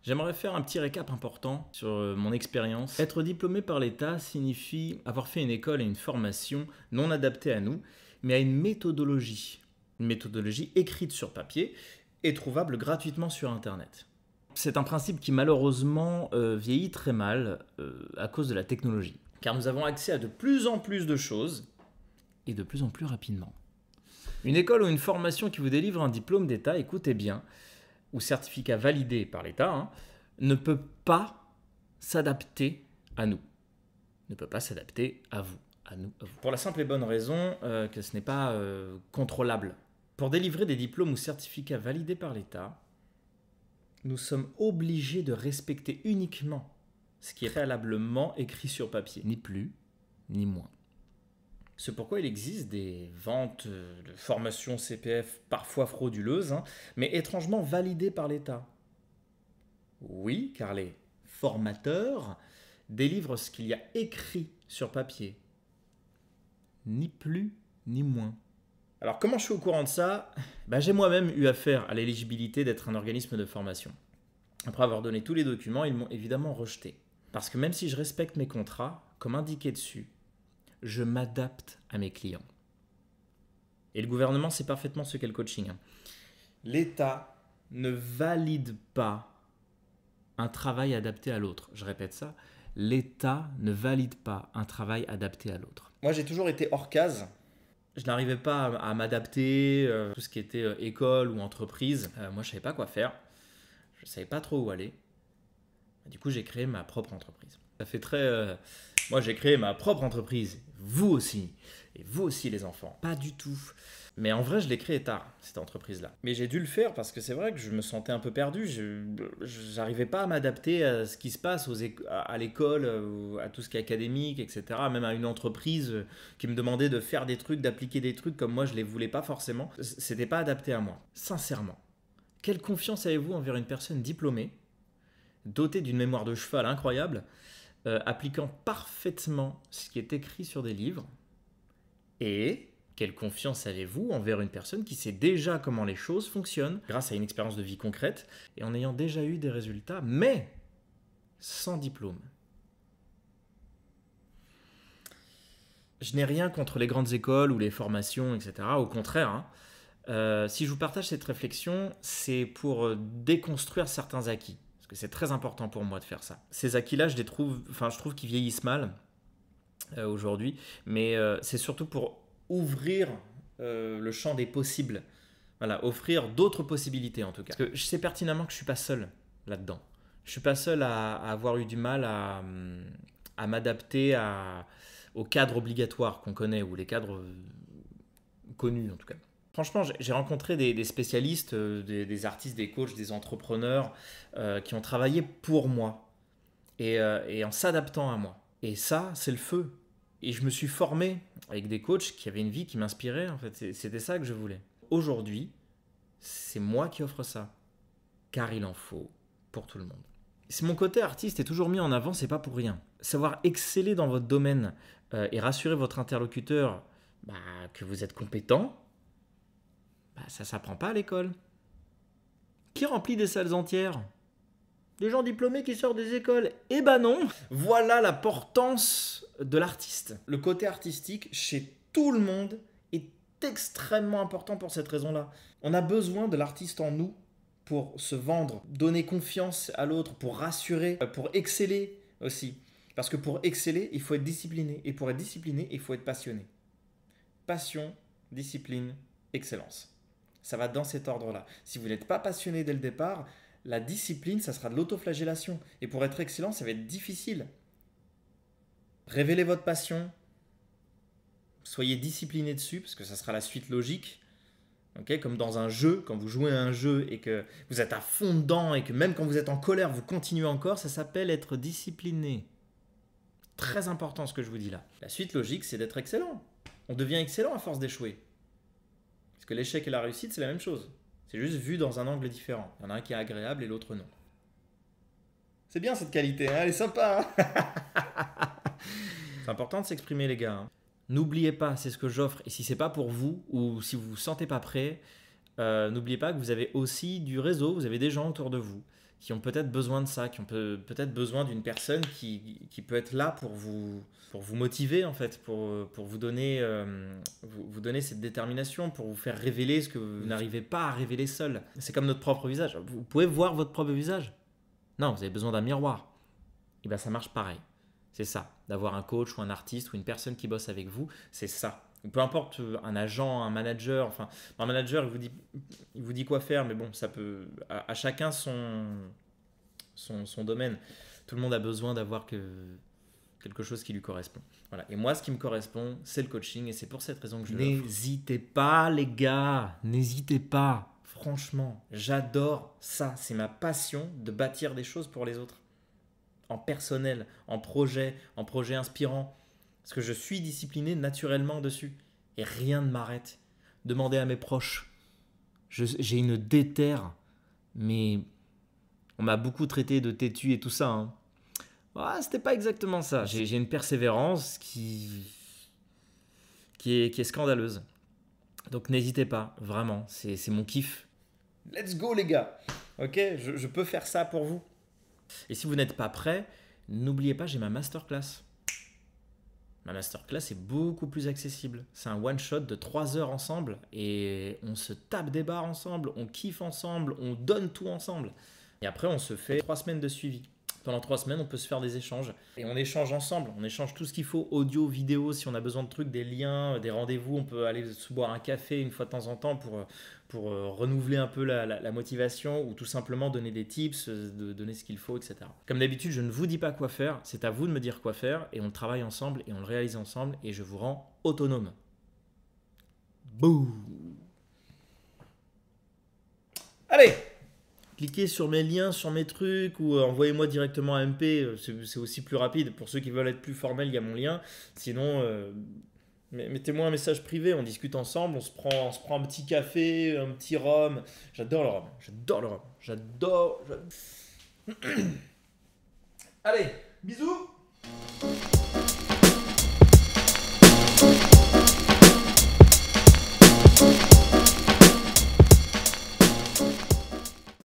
J'aimerais faire un petit récap important sur mon expérience. Être diplômé par l'État signifie avoir fait une école et une formation non adaptée à nous, mais à une méthodologie. Une méthodologie écrite sur papier et trouvable gratuitement sur Internet. C'est un principe qui malheureusement vieillit très mal à cause de la technologie. Car nous avons accès à de plus en plus de choses et de plus en plus rapidement. Une école ou une formation qui vous délivre un diplôme d'État, écoutez bien, ou certificat validé par l'État, ne peut pas s'adapter à nous. Ne peut pas s'adapter à vous, à nous, à vous. Pour la simple et bonne raison que ce n'est pas contrôlable. Pour délivrer des diplômes ou certificats validés par l'État, nous sommes obligés de respecter uniquement ce qui est préalablement écrit sur papier, ni plus, ni moins. C'est pourquoi il existe des ventes de formations CPF parfois frauduleuses, mais étrangement validées par l'État. Oui, car les formateurs délivrent ce qu'il y a écrit sur papier. Ni plus, ni moins. Alors comment je suis au courant de ça ? J'ai moi-même eu affaire à l'éligibilité d'être un organisme de formation. Après avoir donné tous les documents, ils m'ont évidemment rejeté. Parce que même si je respecte mes contrats, comme indiqué dessus, je m'adapte à mes clients. Et le gouvernement sait parfaitement ce qu'est le coaching. L'État ne valide pas un travail adapté à l'autre. Je répète ça, l'État ne valide pas un travail adapté à l'autre. Moi, j'ai toujours été hors case. Je n'arrivais pas à m'adapter, tout ce qui était école ou entreprise. Moi, je ne savais pas quoi faire. Je ne savais pas trop où aller. Du coup, j'ai créé ma propre entreprise. Ça fait très... Moi, j'ai créé ma propre entreprise. Vous aussi. Et vous aussi, les enfants. Pas du tout. Mais en vrai, je l'ai créée tard, cette entreprise-là. Mais j'ai dû le faire parce que c'est vrai que je me sentais un peu perdu. Je n'arrivais pas à m'adapter à ce qui se passe à l'école, à tout ce qui est académique, etc. Même à une entreprise qui me demandait de faire des trucs, d'appliquer des trucs comme moi, je ne les voulais pas forcément. C'était pas adapté à moi. Sincèrement. Quelle confiance avez-vous envers une personne diplômée, dotée d'une mémoire de cheval incroyable, appliquant parfaitement ce qui est écrit sur des livres? Et quelle confiance avez-vous envers une personne qui sait déjà comment les choses fonctionnent grâce à une expérience de vie concrète et en ayant déjà eu des résultats, mais sans diplôme? Je n'ai rien contre les grandes écoles ou les formations, etc. Au contraire, si je vous partage cette réflexion, c'est pour déconstruire certains acquis. Parce que c'est très important pour moi de faire ça. Ces acquis-là, je trouve qu'ils vieillissent mal aujourd'hui, mais c'est surtout pour ouvrir le champ des possibles. Voilà, offrir d'autres possibilités en tout cas. Parce que je sais pertinemment que je ne suis pas seul là-dedans. Je ne suis pas seul à avoir eu du mal à m'adapter aux cadres obligatoires qu'on connaît, ou les cadres connus en tout cas. Franchement, j'ai rencontré des spécialistes, des artistes, des coachs, des entrepreneurs qui ont travaillé pour moi et en s'adaptant à moi. Et ça, c'est le feu. Et je me suis formé avec des coachs qui avaient une vie qui m'inspirait. En fait, c'était ça que je voulais. Aujourd'hui, c'est moi qui offre ça, car il en faut pour tout le monde. Si mon côté artiste est toujours mis en avant, c'est pas pour rien. Savoir exceller dans votre domaine et rassurer votre interlocuteur que vous êtes compétent, ça s'apprend pas à l'école. Qui remplit des salles entières ? Des gens diplômés qui sortent des écoles. Eh ben non. Voilà l'importance de l'artiste. Le côté artistique chez tout le monde est extrêmement important pour cette raison-là. On a besoin de l'artiste en nous pour se vendre, donner confiance à l'autre, pour rassurer, pour exceller aussi. Parce que pour exceller, il faut être discipliné. Et pour être discipliné, il faut être passionné. Passion, discipline, excellence. Ça va dans cet ordre-là. Si vous n'êtes pas passionné dès le départ, la discipline, ça sera de l'autoflagellation. Et pour être excellent, ça va être difficile. Révélez votre passion. Soyez discipliné dessus, parce que ça sera la suite logique. Okay, comme dans un jeu, quand vous jouez à un jeu et que vous êtes à fond dedans et que même quand vous êtes en colère, vous continuez encore, ça s'appelle être discipliné. Très important ce que je vous dis là. La suite logique, c'est d'être excellent. On devient excellent à force d'échouer. Parce que l'échec et la réussite, c'est la même chose. C'est juste vu dans un angle différent. Il y en a un qui est agréable et l'autre non. C'est bien cette qualité, elle est sympa. C'est important de s'exprimer les gars. N'oubliez pas, c'est ce que j'offre. Et si c'est pas pour vous, ou si vous vous sentez pas prêt, n'oubliez pas que vous avez aussi du réseau, vous avez des gens autour de vous qui ont peut-être besoin de ça, qui ont peut-être besoin d'une personne qui peut être là pour vous motiver, en fait, pour vous donner cette détermination, pour vous faire révéler ce que vous n'arrivez pas à révéler seul. C'est comme notre propre visage. Vous pouvez voir votre propre visage? Non, vous avez besoin d'un miroir. Et bien ça marche pareil. C'est ça, d'avoir un coach ou un artiste ou une personne qui bosse avec vous, c'est ça. Ou peu importe, un agent, un manager, enfin, un manager, il vous dit quoi faire, mais bon, ça peut, à chacun son domaine. Tout le monde a besoin d'avoir quelque chose qui lui correspond. Voilà. Et moi, ce qui me correspond, c'est le coaching, et c'est pour cette raison que je l'offre. N'hésitez pas, les gars, n'hésitez pas. Franchement, j'adore ça. C'est ma passion de bâtir des choses pour les autres. En personnel, en projet inspirant. Parce que je suis discipliné naturellement dessus. Et rien ne m'arrête. Demandez à mes proches. J'ai une déterre. Mais on m'a beaucoup traité de têtu et tout ça. Hein. Ah, c'était pas exactement ça. J'ai une persévérance qui est scandaleuse. Donc n'hésitez pas. Vraiment. C'est mon kiff. Let's go les gars. Ok, je peux faire ça pour vous. Et si vous n'êtes pas prêt, n'oubliez pas, j'ai ma masterclass. Ma masterclass est beaucoup plus accessible. C'est un one-shot de 3 heures ensemble et on se tape des barres ensemble, on kiffe ensemble, on donne tout ensemble. Et après, on se fait 3 semaines de suivi. Pendant 3 semaines, on peut se faire des échanges. Et on échange ensemble. On échange tout ce qu'il faut, audio, vidéo, si on a besoin de trucs, des liens, des rendez-vous. On peut aller se boire un café une fois de temps en temps pour renouveler un peu la motivation ou tout simplement donner des tips, donner ce qu'il faut, etc. Comme d'habitude, je ne vous dis pas quoi faire. C'est à vous de me dire quoi faire. Et on le travaille ensemble et on le réalise ensemble. Et je vous rends autonome. Bouh! Allez! Cliquez sur mes liens, sur mes trucs ou envoyez-moi directement un MP, c'est aussi plus rapide. Pour ceux qui veulent être plus formels, il y a mon lien. Sinon, mettez-moi un message privé, on discute ensemble, on se prend un petit café, un petit rhum. J'adore le rhum. J'adore. Allez, bisous!